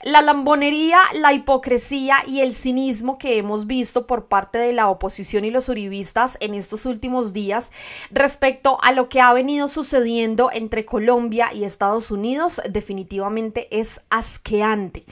La lambonería, la hipocresía y el cinismo que hemos visto por parte de la oposición y los uribistas en estos últimos días respecto a lo que ha venido sucediendo entre Colombia y Estados Unidos definitivamente es asqueante.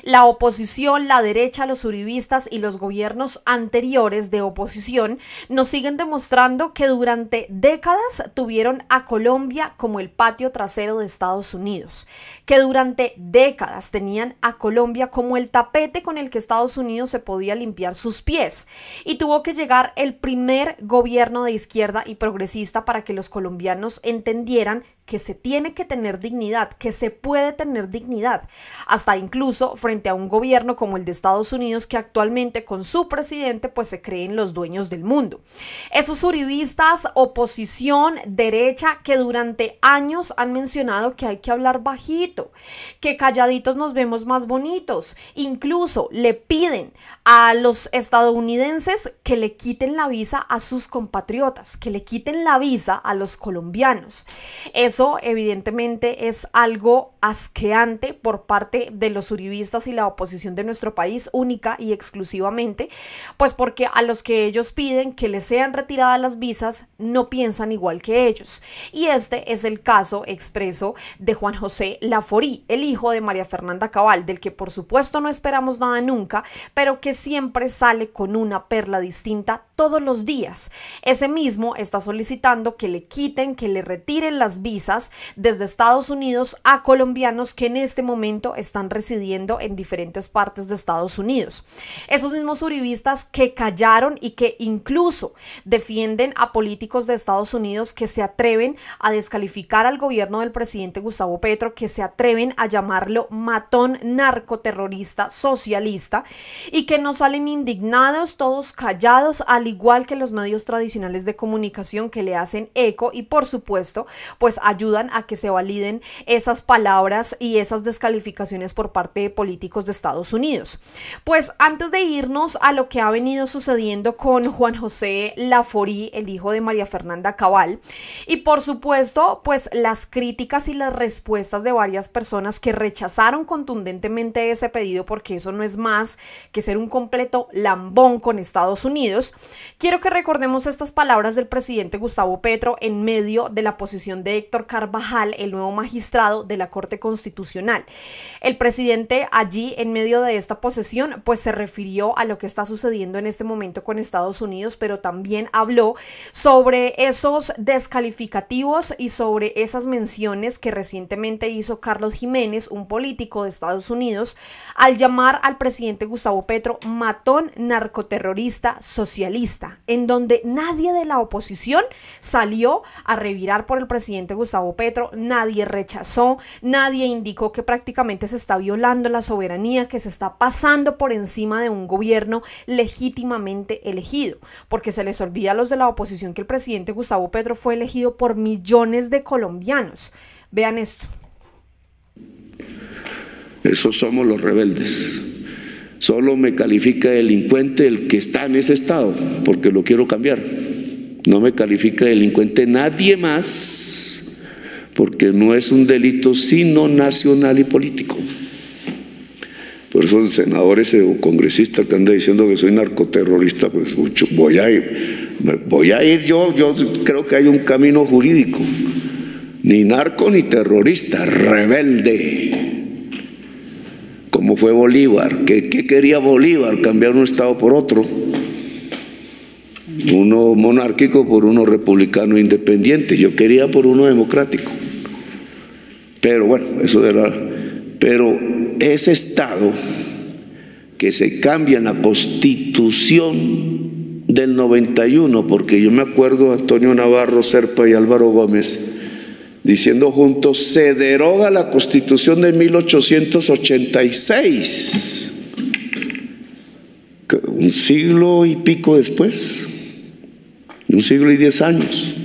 La oposición, la derecha, los uribistas y los gobiernos anteriores de oposición nos siguen demostrando que durante décadas tuvieron a Colombia como el patio trasero de Estados Unidos, que durante décadas tenían a Colombia como el tapete con el que Estados Unidos se podía limpiar sus pies, y tuvo que llegar el primer gobierno de izquierda y progresista para que los colombianos entendieran que se tiene que tener dignidad, que se puede tener dignidad, hasta incluso frente a un gobierno como el de Estados Unidos que actualmente con su presidente pues se creen los dueños del mundo. Esos uribistas, oposición, derecha, que durante años han mencionado que hay que hablar bajito, que calladitos nos vemos más bonitos, incluso le piden a los estadounidenses que le quiten la visa a sus compatriotas, que le quiten la visa a los colombianos. Eso evidentemente es algo asqueante por parte de los uribistas y la oposición de nuestro país, única y exclusivamente, pues porque a los que ellos piden que les sean retiradas las visas no piensan igual que ellos. Y este es el caso expreso de Juan José Laforí, el hijo de María Fernanda Cabal, del que por supuesto no esperamos nada nunca, pero que siempre sale con una perla distinta todos los días. Ese mismo está solicitando que le quiten, que le retiren las visas desde Estados Unidos a colombianos que en este momento están residiendo en diferentes partes de Estados Unidos. Esos mismos uribistas que callaron y que incluso defienden a políticos de Estados Unidos que se atreven a descalificar al gobierno del presidente Gustavo Petro, que se atreven a llamarlo matón, narcoterrorista, socialista, y que no salen indignados, todos callados, al igual que los medios tradicionales de comunicación que le hacen eco y por supuesto pues ayudan a que se validen esas palabras y esas descalificaciones por parte de políticos de Estados Unidos. Pues antes de irnos a lo que ha venido sucediendo con Juan José Laforí, el hijo de María Fernanda Cabal, y por supuesto pues las críticas y las respuestas de varias personas que rechazaron contundentemente ese pedido, porque eso no es más que ser un completo lambón con Estados Unidos, quiero que recordemos estas palabras del presidente Gustavo Petro en medio de la posición de Héctor Carvajal, el nuevo magistrado de la Corte Constitucional. El presidente allí en medio de esta posesión pues se refirió a lo que está sucediendo en este momento con Estados Unidos, pero también habló sobre esos descalificativos y sobre esas menciones que recientemente hizo Carlos Jiménez, un político de Estados Unidos, al llamar al presidente Gustavo Petro matón, narcoterrorista, socialista, en donde nadie de la oposición salió a revirar por el presidente Gustavo Petro, nadie rechazó, nadie indicó que prácticamente se está violando la soberanía, que se está pasando por encima de un gobierno legítimamente elegido, porque se les olvida a los de la oposición que el presidente Gustavo Petro fue elegido por millones de colombianos. Vean esto. Esos somos los rebeldes. Solo me califica delincuente el que está en ese estado, porque lo quiero cambiar. No me califica delincuente nadie más, porque no es un delito sino nacional y político. Por eso el senador ese o congresista que anda diciendo que soy narcoterrorista, pues voy a ir yo creo que hay un camino jurídico. Ni narco ni terrorista, rebelde. Como fue Bolívar. ¿Qué quería Bolívar? Cambiar un estado por otro. Uno monárquico por uno republicano independiente. Yo quería por uno democrático. Pero bueno, pero ese estado que se cambia en la Constitución del 91, porque yo me acuerdo de Antonio Navarro Serpa y Álvaro Gómez diciendo juntos, se deroga la Constitución de 1886, un siglo y pico después, un siglo y 10 años.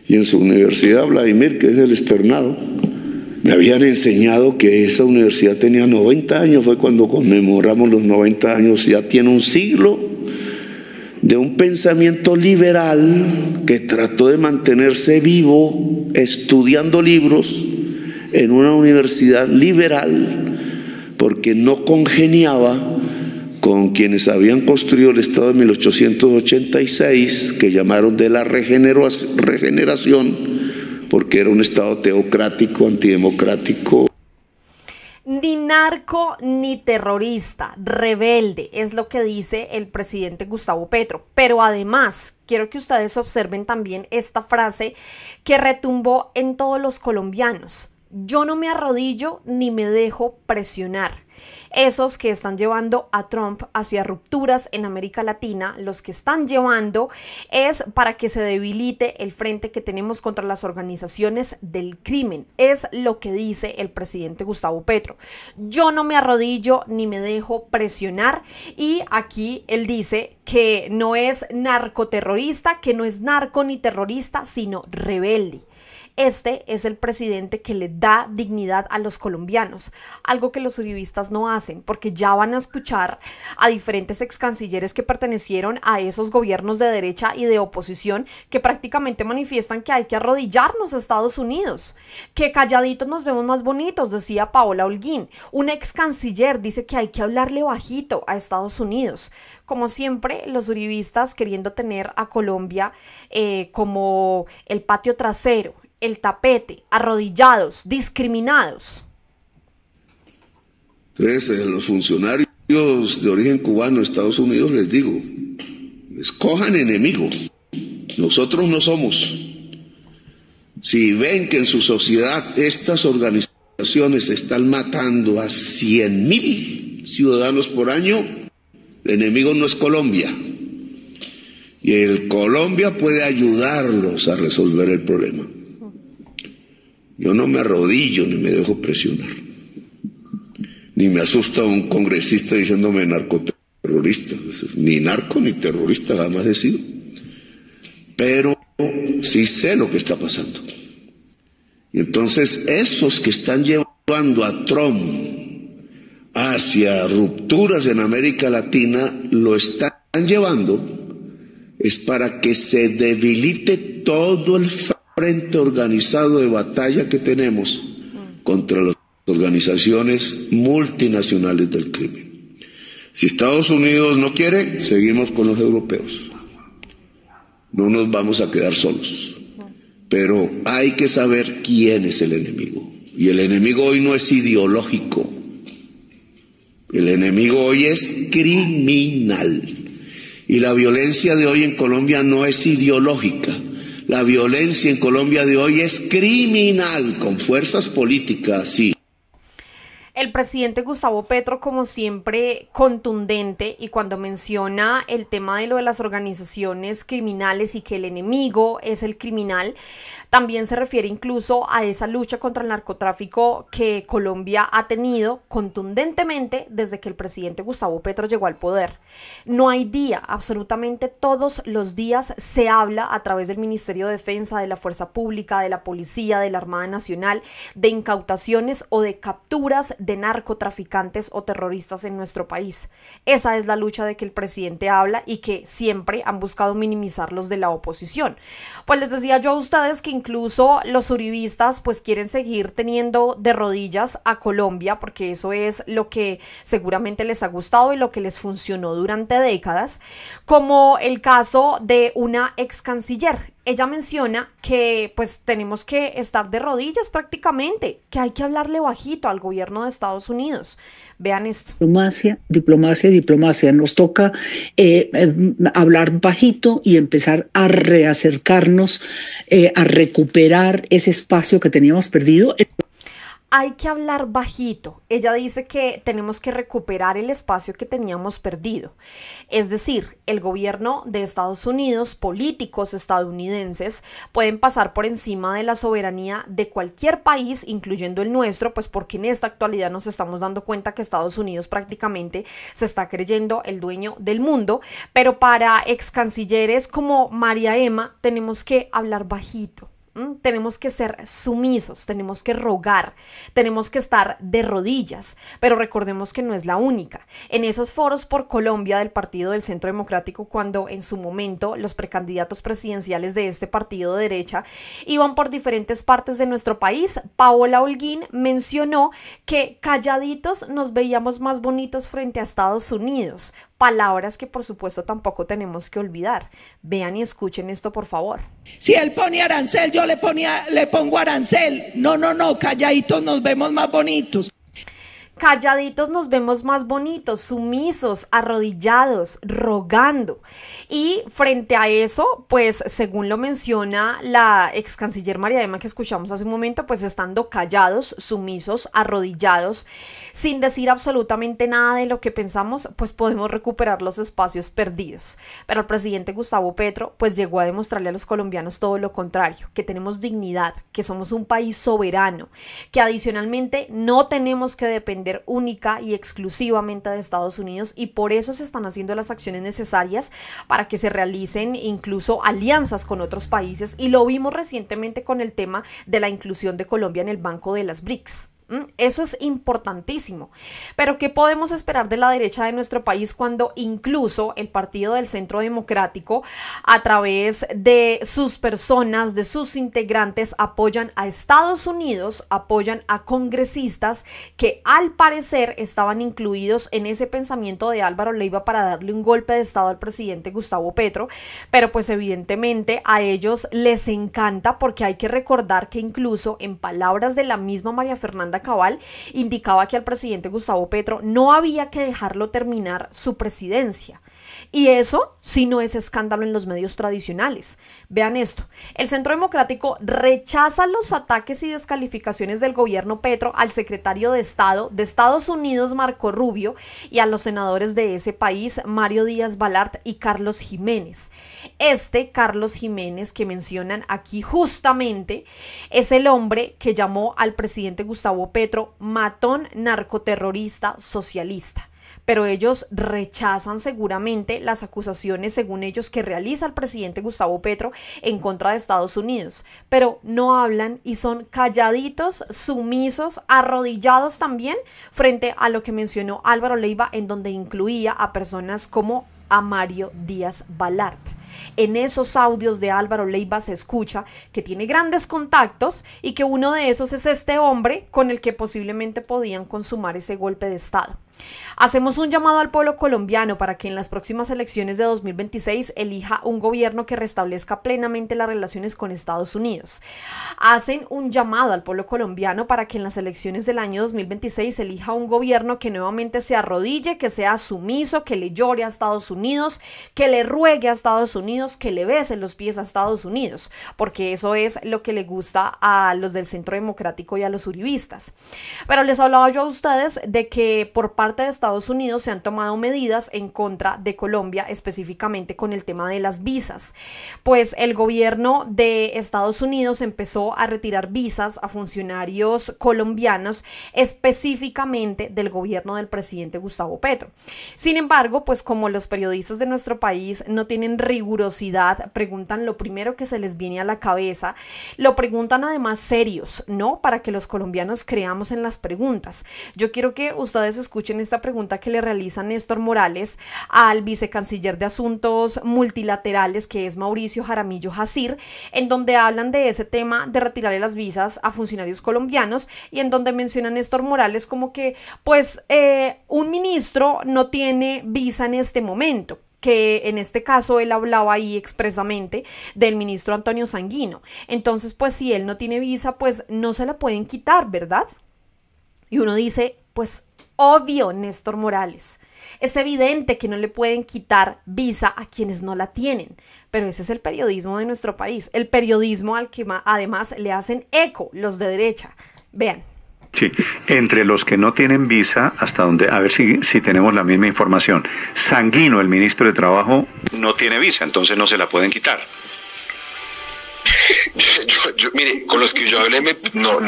Y en su universidad, Vladimir, que es el externado, me habían enseñado que esa universidad tenía 90 años, fue cuando conmemoramos los 90 años, ya tiene un siglo de un pensamiento liberal que trató de mantenerse vivo estudiando libros en una universidad liberal porque no congeniaba con quienes habían construido el Estado de 1886, que llamaron de la regeneración, porque era un Estado teocrático, antidemocrático. Ni narco ni terrorista, rebelde, es lo que dice el presidente Gustavo Petro. Pero además, quiero que ustedes observen también esta frase que retumbó en todos los colombianos. Yo no me arrodillo ni me dejo presionar. Esos que están llevando a Trump hacia rupturas en América Latina, los que están llevando es para que se debilite el frente que tenemos contra las organizaciones del crimen. Es lo que dice el presidente Gustavo Petro. Yo no me arrodillo ni me dejo presionar, y aquí él dice que no es narcoterrorista, que no es narco ni terrorista, sino rebelde. Este es el presidente que le da dignidad a los colombianos, algo que los uribistas no hacen, porque ya van a escuchar a diferentes ex cancilleres que pertenecieron a esos gobiernos de derecha y de oposición que prácticamente manifiestan que hay que arrodillarnos a Estados Unidos, que calladitos nos vemos más bonitos, decía Paola Holguín. Un ex canciller dice que hay que hablarle bajito a Estados Unidos. Como siempre, los uribistas queriendo tener a Colombia como el patio trasero, el tapete, arrodillados, discriminados. Entonces, los funcionarios de origen cubano de Estados Unidos, les digo, escojan enemigo. Nosotros no somos. Si ven que en su sociedad estas organizaciones están matando a 100.000 ciudadanos por año, el enemigo no es Colombia. Y el Colombia puede ayudarlos a resolver el problema. Yo no me arrodillo ni me dejo presionar. Ni me asusta un congresista diciéndome narcoterrorista. Ni narco ni terrorista jamás he sido. Pero sí sé lo que está pasando. Y entonces esos que están llevando a Trump hacia rupturas en América Latina, lo están llevando es para que se debilite todo el frente organizado de batalla que tenemos contra las organizaciones multinacionales del crimen. Si Estados Unidos no quiere, seguimos con los europeos. No nos vamos a quedar solos. Pero hay que saber quién es el enemigo. Y el enemigo hoy no es ideológico. El enemigo hoy es criminal. Y la violencia de hoy en Colombia no es ideológica. La violencia en Colombia de hoy es criminal, con fuerzas políticas, sí. El presidente Gustavo Petro, como siempre, contundente, y cuando menciona el tema de lo de las organizaciones criminales y que el enemigo es el criminal, también se refiere incluso a esa lucha contra el narcotráfico que Colombia ha tenido contundentemente desde que el presidente Gustavo Petro llegó al poder. No hay día, absolutamente todos los días se habla a través del Ministerio de Defensa, de la Fuerza Pública, de la Policía, de la Armada Nacional, de incautaciones o de capturas de narcotraficantes o terroristas en nuestro país. Esa es la lucha de que el presidente habla y que siempre han buscado minimizar los de la oposición. Pues les decía yo a ustedes que incluso los uribistas pues quieren seguir teniendo de rodillas a Colombia, porque eso es lo que seguramente les ha gustado y lo que les funcionó durante décadas, como el caso de una ex canciller. Ella menciona que pues tenemos que estar de rodillas prácticamente, que hay que hablarle bajito al gobierno de Estados Unidos. Vean esto. Diplomacia, diplomacia, diplomacia. Nos toca hablar bajito y empezar a reacercarnos, a recuperar ese espacio que teníamos perdido. Hay que hablar bajito. Ella dice que tenemos que recuperar el espacio que teníamos perdido. Es decir, el gobierno de Estados Unidos, políticos estadounidenses, pueden pasar por encima de la soberanía de cualquier país, incluyendo el nuestro, pues porque en esta actualidad nos estamos dando cuenta que Estados Unidos prácticamente se está creyendo el dueño del mundo. Pero para ex cancilleres como María Emma, tenemos que hablar bajito. Tenemos que ser sumisos, tenemos que rogar, tenemos que estar de rodillas, pero recordemos que no es la única. En esos foros por Colombia del Partido del Centro Democrático, cuando en su momento los precandidatos presidenciales de este partido de derecha iban por diferentes partes de nuestro país, Paola Holguín mencionó que calladitos nos veíamos más bonitos frente a Estados Unidos. Palabras que por supuesto tampoco tenemos que olvidar. Vean y escuchen esto, por favor. Si él pone arancel, yo le pongo arancel. No, calladitos nos vemos más bonitos. Calladitos nos vemos más bonitos, sumisos, arrodillados, rogando. Y frente a eso, pues según lo menciona la ex canciller María Emma que escuchamos hace un momento, pues estando callados, sumisos, arrodillados, sin decir absolutamente nada de lo que pensamos, pues podemos recuperar los espacios perdidos. Pero el presidente Gustavo Petro pues llegó a demostrarle a los colombianos todo lo contrario, que tenemos dignidad, que somos un país soberano, que adicionalmente no tenemos que depender única y exclusivamente de Estados Unidos, y por eso se están haciendo las acciones necesarias para que se realicen incluso alianzas con otros países, y lo vimos recientemente con el tema de la inclusión de Colombia en el Banco de las BRICS. Eso es importantísimo. Pero ¿qué podemos esperar de la derecha de nuestro país cuando incluso el Partido del Centro Democrático, a través de sus personas, de sus integrantes, apoyan a Estados Unidos, apoyan a congresistas que al parecer estaban incluidos en ese pensamiento de Álvaro Leiva para darle un golpe de estado al presidente Gustavo Petro? Pero pues evidentemente a ellos les encanta, porque hay que recordar que incluso en palabras de la misma María Fernanda Cabal indicaba que al presidente Gustavo Petro no había que dejarlo terminar su presidencia. Y eso sí no es escándalo en los medios tradicionales. Vean esto: el Centro Democrático rechaza los ataques y descalificaciones del gobierno Petro al secretario de Estado de Estados Unidos, Marco Rubio, y a los senadores de ese país, Mario Díaz Balart y Carlos Jiménez. Carlos Jiménez que mencionan aquí justamente es el hombre que llamó al presidente Gustavo Petro matón, narcoterrorista, socialista. Pero ellos rechazan seguramente las acusaciones, según ellos, que realiza el presidente Gustavo Petro en contra de Estados Unidos. Pero no hablan y son calladitos, sumisos, arrodillados también frente a lo que mencionó Álvaro Leiva, en donde incluía a personas como a Mario Díaz Balart. En esos audios de Álvaro Leiva se escucha que tiene grandes contactos y que uno de esos es este hombre con el que posiblemente podían consumar ese golpe de Estado. Hacemos un llamado al pueblo colombiano para que en las próximas elecciones de 2026 elija un gobierno que restablezca plenamente las relaciones con Estados Unidos. Hacen un llamado al pueblo colombiano para que en las elecciones del año 2026 elija un gobierno que nuevamente se arrodille, que sea sumiso, que le llore a Estados Unidos, que le ruegue a Estados Unidos, que le bese los pies a Estados Unidos, porque eso es lo que le gusta a los del Centro Democrático y a los uribistas. Pero les hablaba yo a ustedes de que por parte de Estados Unidos se han tomado medidas en contra de Colombia, específicamente con el tema de las visas. Pues el gobierno de Estados Unidos empezó a retirar visas a funcionarios colombianos, específicamente del gobierno del presidente Gustavo Petro. Sin embargo, pues como los periodistas de nuestro país no tienen rigurosidad, preguntan lo primero que se les viene a la cabeza, lo preguntan además serios, ¿no? Para que los colombianos creamos en las preguntas. Yo quiero que ustedes escuchen esta pregunta que le realiza Néstor Morales al vicecanciller de Asuntos Multilaterales, que es Mauricio Jaramillo Jacir, en donde hablan de ese tema de retirarle las visas a funcionarios colombianos, y en donde menciona Néstor Morales como que pues un ministro no tiene visa en este momento, que en este caso él hablaba ahí expresamente del ministro Antonio Sanguino. Entonces, pues si él no tiene visa, pues no se la pueden quitar, ¿verdad? Y uno dice, pues obvio, Néstor Morales, es evidente que no le pueden quitar visa a quienes no la tienen, pero ese es el periodismo de nuestro país, el periodismo al que además le hacen eco los de derecha. Vean. Sí, entre los que no tienen visa, hasta donde, a ver si tenemos la misma información. Sanguino, el ministro de Trabajo, no tiene visa, entonces no se la pueden quitar. Mire, con los que yo hablé, no.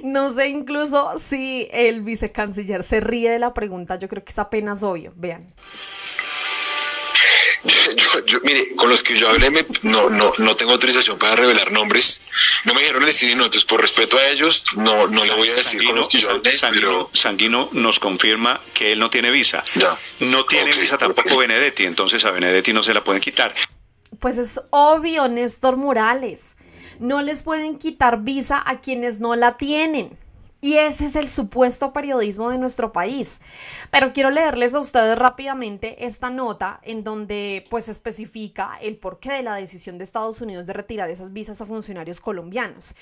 No sé incluso si el vicecanciller se ríe de la pregunta, yo creo que es apenas obvio, vean. Mire, con los que yo hablé, no tengo autorización para revelar nombres. No me dijeron el destino, entonces por respeto a ellos, no le voy a decir con los que yo hablé. Sanguino nos confirma que él no tiene visa. Ya. No tiene visa tampoco Benedetti, entonces a Benedetti no se la pueden quitar. Pues es obvio, Néstor Morales. No les pueden quitar visa a quienes no la tienen. Y ese es el supuesto periodismo de nuestro país. Pero quiero leerles a ustedes rápidamente esta nota en donde pues especifica el porqué de la decisión de Estados Unidos de retirar esas visas a funcionarios colombianos.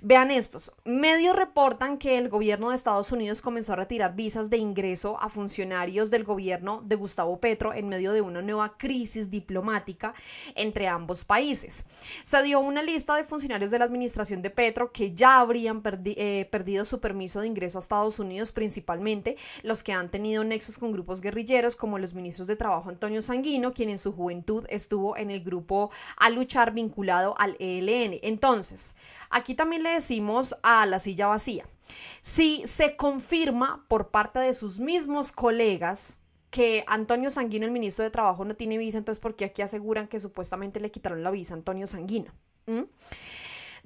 Vean estos. Medios reportan que el gobierno de Estados Unidos comenzó a retirar visas de ingreso a funcionarios del gobierno de Gustavo Petro en medio de una nueva crisis diplomática entre ambos países. Se dio una lista de funcionarios de la administración de Petro que ya habrían perdido su permiso de ingreso a Estados Unidos, principalmente los que han tenido nexos con grupos guerrilleros como los ministros de Trabajo Antonio Sanguino, quien en su juventud estuvo en el grupo A Luchar vinculado al ELN. Entonces, aquí también le decimos a la silla vacía, si se confirma por parte de sus mismos colegas que Antonio Sanguino, el ministro de Trabajo, no tiene visa, entonces ¿por qué aquí aseguran que supuestamente le quitaron la visa a Antonio Sanguino?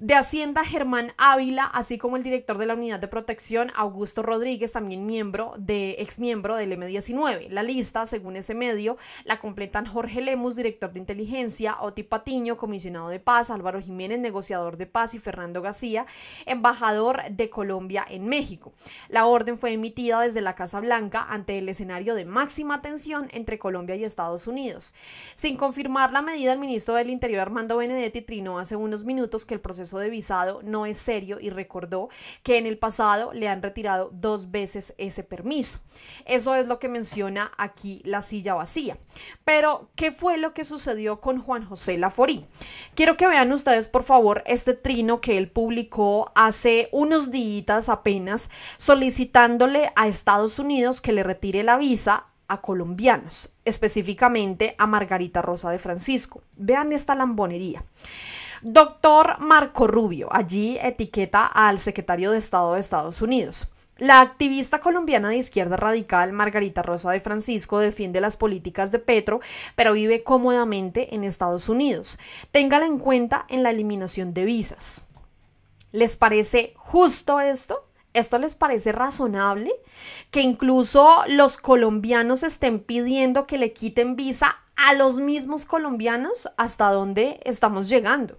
De Hacienda, Germán Ávila, así como el director de la Unidad de Protección, Augusto Rodríguez, también exmiembro del M19. La lista, según ese medio, la completan Jorge Lemus, director de inteligencia, Oti Patiño, comisionado de paz, Álvaro Jiménez, negociador de paz, y Fernando García, embajador de Colombia en México. La orden fue emitida desde la Casa Blanca ante el escenario de máxima tensión entre Colombia y Estados Unidos. Sin confirmar la medida, el ministro del Interior, Armando Benedetti, trinó hace unos minutos que el proceso de visado no es serio y recordó que en el pasado le han retirado 2 veces ese permiso. Eso es lo que menciona aquí la silla vacía. Pero, ¿qué fue lo que sucedió con Juan José Laforí? Quiero que vean ustedes, por favor, este trino que él publicó hace unos días apenas, solicitándole a Estados Unidos que le retire la visa a colombianos, específicamente a Margarita Rosa de Francisco. Vean esta lambonería. Doctor Marco Rubio, allí etiqueta al secretario de Estado de Estados Unidos. La activista colombiana de izquierda radical Margarita Rosa de Francisco defiende las políticas de Petro, pero vive cómodamente en Estados Unidos. Téngala en cuenta en la eliminación de visas. ¿Les parece justo esto? ¿Esto les parece razonable? Que incluso los colombianos estén pidiendo que le quiten visa a los mismos colombianos. ¿Hasta dónde estamos llegando?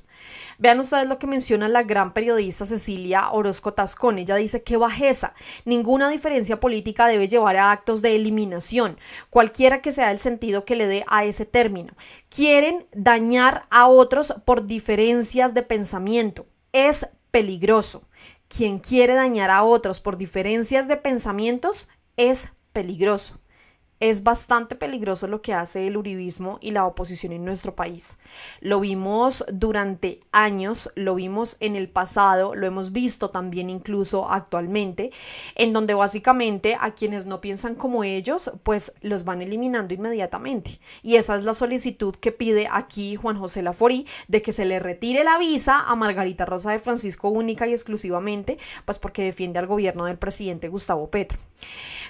Vean ustedes lo que menciona la gran periodista Cecilia Orozco Tascón. Ella dice: qué bajeza, ninguna diferencia política debe llevar a actos de eliminación, cualquiera que sea el sentido que le dé a ese término. Quieren dañar a otros por diferencias de pensamiento. Es peligroso. Quien quiere dañar a otros por diferencias de pensamientos es peligroso. Es bastante peligroso lo que hace el uribismo y la oposición en nuestro país. Lo vimos durante años, lo vimos en el pasado, lo hemos visto también incluso actualmente, en donde básicamente a quienes no piensan como ellos, pues los van eliminando inmediatamente. Y esa es la solicitud que pide aquí Juan José Laforí, de que se le retire la visa a Margarita Rosa de Francisco única y exclusivamente, pues porque defiende al gobierno del presidente Gustavo Petro.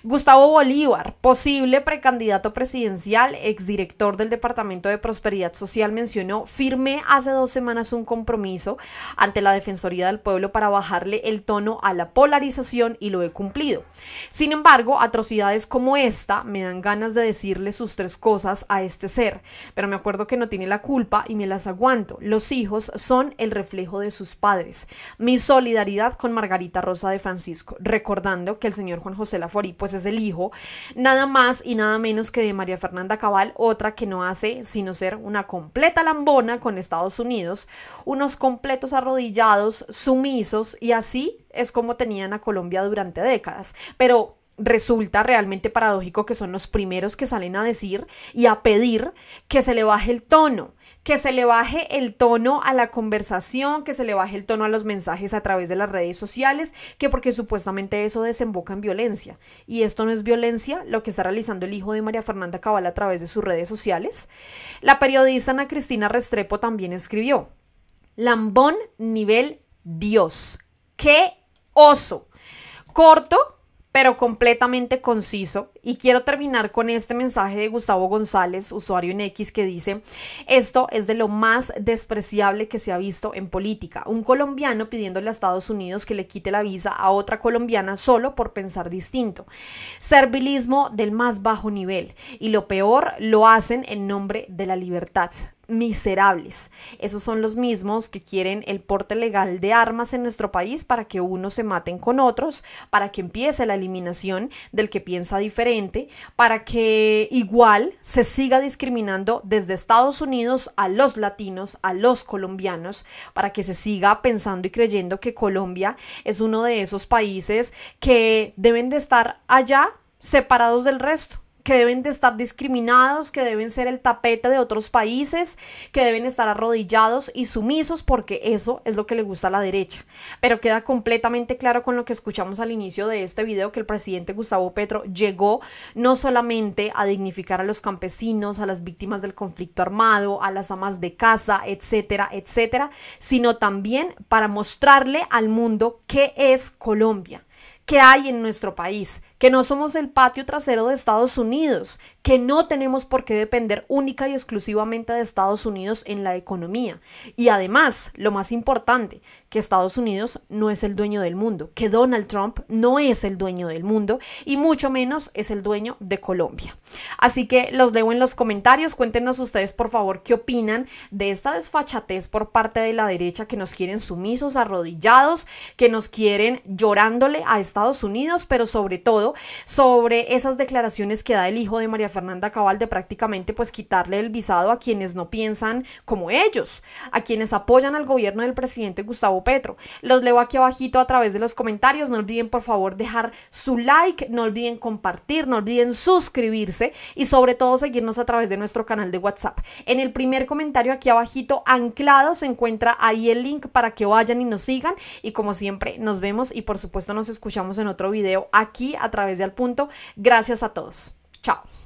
Gustavo Bolívar, posible precandidato presidencial, exdirector del Departamento de Prosperidad Social, mencionó: firmé hace 2 semanas un compromiso ante la Defensoría del Pueblo para bajarle el tono a la polarización y lo he cumplido. Sin embargo, atrocidades como esta me dan ganas de decirle sus 3 cosas a este ser, pero me acuerdo que no tiene la culpa y me las aguanto. Los hijos son el reflejo de sus padres. Mi solidaridad con Margarita Rosa de Francisco, recordando que el señor Juan José Laforí pues es el hijo nada más y nada menos que de María Fernanda Cabal, otra que no hace sino ser una completa lambona con Estados Unidos, unos completos arrodillados, sumisos, y así es como tenían a Colombia durante décadas. Pero resulta realmente paradójico que son los primeros que salen a decir y a pedir que se le baje el tono, que se le baje el tono a la conversación, que se le baje el tono a los mensajes a través de las redes sociales, que porque supuestamente eso desemboca en violencia. Y esto no es violencia lo que está realizando el hijo de María Fernanda Cabal a través de sus redes sociales. La periodista Ana Cristina Restrepo también escribió: lambón nivel Dios. ¡Qué oso! Corto, pero completamente conciso Y quiero terminar con este mensaje de Gustavo González, usuario en X, que dice: esto es de lo más despreciable que se ha visto en política. Un colombiano pidiéndole a Estados Unidos que le quite la visa a otra colombiana solo por pensar distinto. Servilismo del más bajo nivel. Y lo peor, lo hacen en nombre de la libertad. Miserables. Esos son los mismos que quieren el porte legal de armas en nuestro país para que unos se maten con otros, para que empiece la eliminación del que piensa diferente, para que igual se siga discriminando desde Estados Unidos a los latinos, a los colombianos, para que se siga pensando y creyendo que Colombia es uno de esos países que deben de estar allá separados del resto, que deben de estar discriminados, que deben ser el tapete de otros países, que deben estar arrodillados y sumisos, porque eso es lo que le gusta a la derecha. Pero queda completamente claro con lo que escuchamos al inicio de este video que el presidente Gustavo Petro llegó no solamente a dignificar a los campesinos, a las víctimas del conflicto armado, a las amas de casa, etcétera, etcétera, sino también para mostrarle al mundo qué es Colombia, qué hay en nuestro país, que no somos el patio trasero de Estados Unidos, que no tenemos por qué depender única y exclusivamente de Estados Unidos en la economía. Y además, lo más importante, que Estados Unidos no es el dueño del mundo, que Donald Trump no es el dueño del mundo y mucho menos es el dueño de Colombia. Así que los leo en los comentarios, cuéntenos ustedes por favor qué opinan de esta desfachatez por parte de la derecha, que nos quieren sumisos, arrodillados, que nos quieren llorándole a Estados Unidos, pero sobre todo sobre esas declaraciones que da el hijo de María Fernanda Cabal de prácticamente pues quitarle el visado a quienes no piensan como ellos, a quienes apoyan al gobierno del presidente Gustavo Petro. Los leo aquí abajito a través de los comentarios. No olviden por favor dejar su like, no olviden compartir, no olviden suscribirse y sobre todo seguirnos a través de nuestro canal de WhatsApp. En el primer comentario aquí abajito anclado se encuentra ahí el link para que vayan y nos sigan, y como siempre nos vemos y por supuesto nos escuchamos en otro video aquí a través de Al Punto. Gracias a todos. Chao.